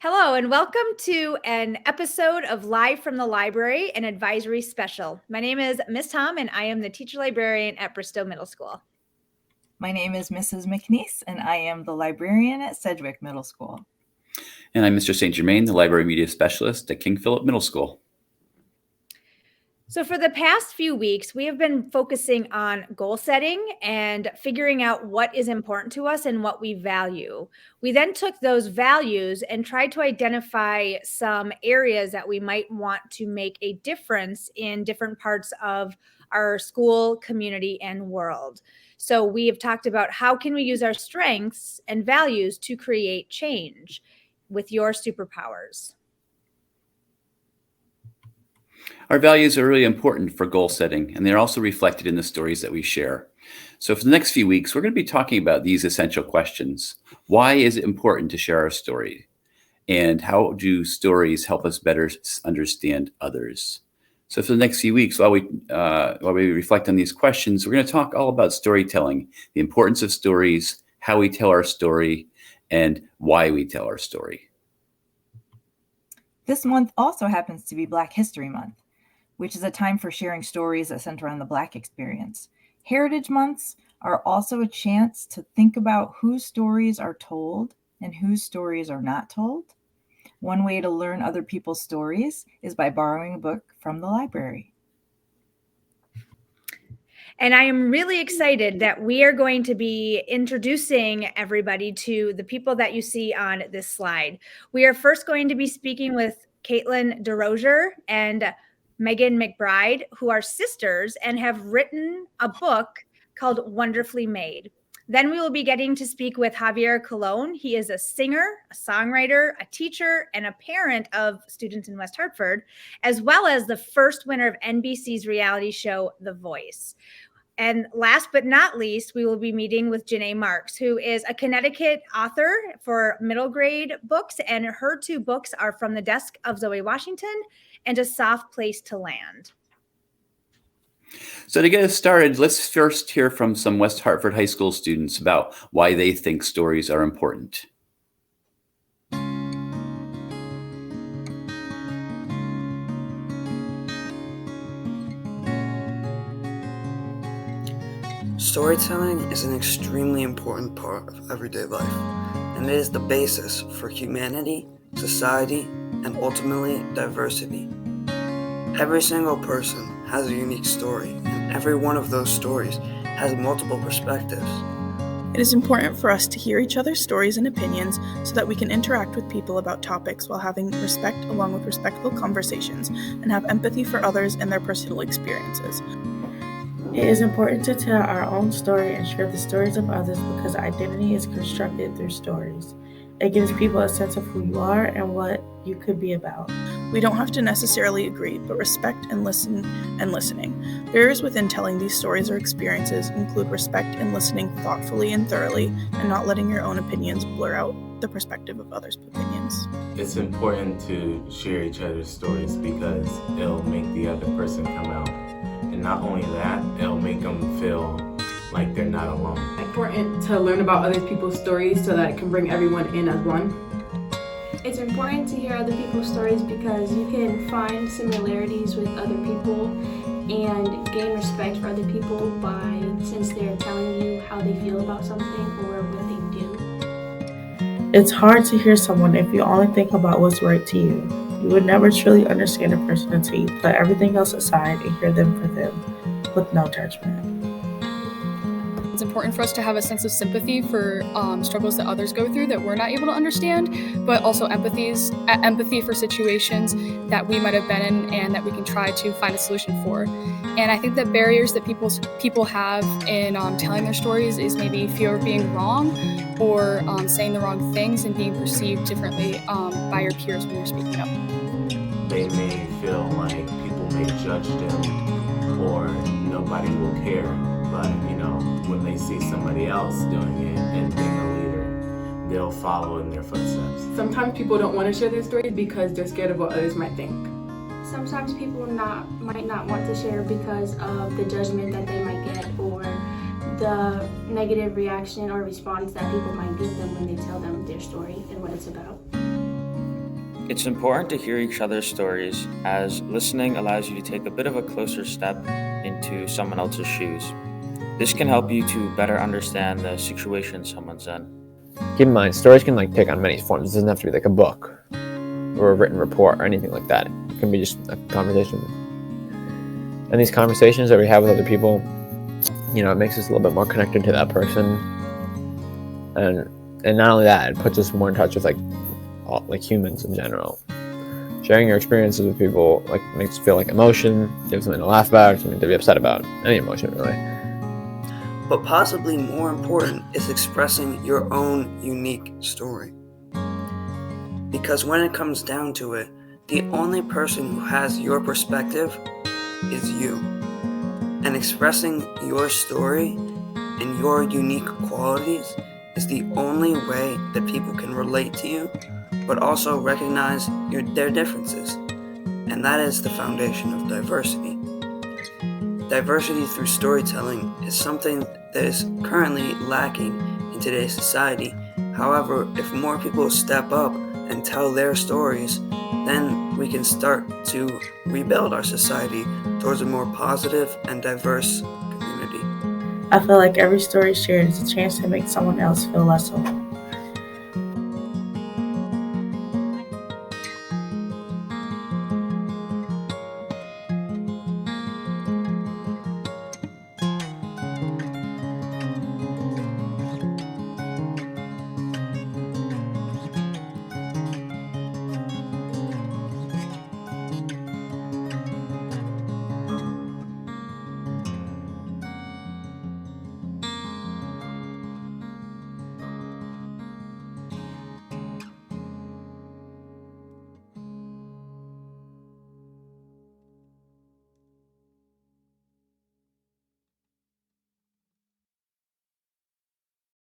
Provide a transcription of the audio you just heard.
Hello, and welcome to an episode of Live from the Library, an advisory special. My name is Miss Tom, and I am the teacher librarian at Bristow Middle School. My name is Mrs. McNeese, and I am the librarian at Sedgwick Middle School. And I'm Mr. St. Germain, the library media specialist at King Philip Middle School. So for the past few weeks, we have been focusing on goal setting and figuring out what is important to us and what we value. We then took those values and tried to identify some areas that we might want to make a difference in different parts of our school, community, and world. So we have talked about how can we use our strengths and values to create change with your superpowers. Our values are really important for goal setting, and they're also reflected in the stories that we share. So for the next few weeks, we're going to be talking about these essential questions. Why is it important to share our story? And how do stories help us better understand others? So for the next few weeks, while we reflect on these questions, we're going to talk all about storytelling, the importance of stories, how we tell our story, and why we tell our story. This month also happens to be Black History Month, which is a time for sharing stories that center on the Black experience. Heritage Months are also a chance to think about whose stories are told and whose stories are not told. One way to learn other people's stories is by borrowing a book from the library. And I am really excited that we are going to be introducing everybody to the people that you see on this slide. We are first going to be speaking with Caitlin DeRozier and Megan McBride, who are sisters and have written a book called Wonderfully Made. Then we will be getting to speak with Javier Colon. He is a singer, a songwriter, a teacher, and a parent of students in West Hartford, as well as the first winner of NBC's reality show, The Voice. And last but not least, we will be meeting with Janae Marks, who is a Connecticut author for middle grade books, and her two books are From the Desk of Zoe Washington and A Soft Place to Land. So to get us started, let's first hear from some West Hartford High School students about why they think stories are important. Storytelling is an extremely important part of everyday life, and it is the basis for humanity, society, and ultimately diversity. Every single person has a unique story, and every one of those stories has multiple perspectives. It is important for us to hear each other's stories and opinions so that we can interact with people about topics while having respect along with respectful conversations and have empathy for others and their personal experiences. It is important to tell our own story and share the stories of others because identity is constructed through stories. It gives people a sense of who you are and what you could be about. We don't have to necessarily agree, but respect and listen and listening. Barriers within telling these stories or experiences include respect and listening thoughtfully and thoroughly, and not letting your own opinions blur out the perspective of others' opinions. It's important to share each other's stories because it'll make the other person come out. And not only that, it'll make them feel like they're not alone. It's important to learn about other people's stories so that it can bring everyone in as one. It's important to hear other people's stories because you can find similarities with other people and gain respect for other people since they're telling you how they feel about something or what they do. It's hard to hear someone if you only think about what's right to you. You would never truly understand a person until you put everything else aside and hear them for them, with no judgment. It's important for us to have a sense of sympathy for struggles that others go through that we're not able to understand, but also empathy for situations that we might have been in and that we can try to find a solution for. And I think that barriers that people have in telling their stories is maybe fear of being wrong or saying the wrong things and being perceived differently by your peers when you're speaking up. They may feel like people may judge them or nobody will care, but when they see somebody else doing it and being a leader, they'll follow in their footsteps. Sometimes people don't want to share their stories because they're scared of what others might think. Sometimes people might not want to share because of the judgment that they might get or the negative reaction or response that people might give them when they tell them their story and what it's about. It's important to hear each other's stories, as listening allows you to take a bit of a closer step into someone else's shoes. This can help you to better understand the situation someone's in. Keep in mind, stories can take on many forms. It doesn't have to be like a book or a written report or anything like that. It can be just a conversation. And these conversations that we have with other people, it makes us a little bit more connected to that person. And not only that, it puts us more in touch with humans in general. Sharing your experiences with people makes you feel emotion, gives something to laugh about, something to be upset about, any emotion really. But possibly more important is expressing your own unique story. Because when it comes down to it, the only person who has your perspective is you. And expressing your story and your unique qualities is the only way that people can relate to you, but also recognize their differences. And that is the foundation of diversity. Diversity through storytelling is something that is currently lacking in today's society. However, if more people step up and tell their stories, then we can start to rebuild our society towards a more positive and diverse community. I feel like every story shared is a chance to make someone else feel less alone.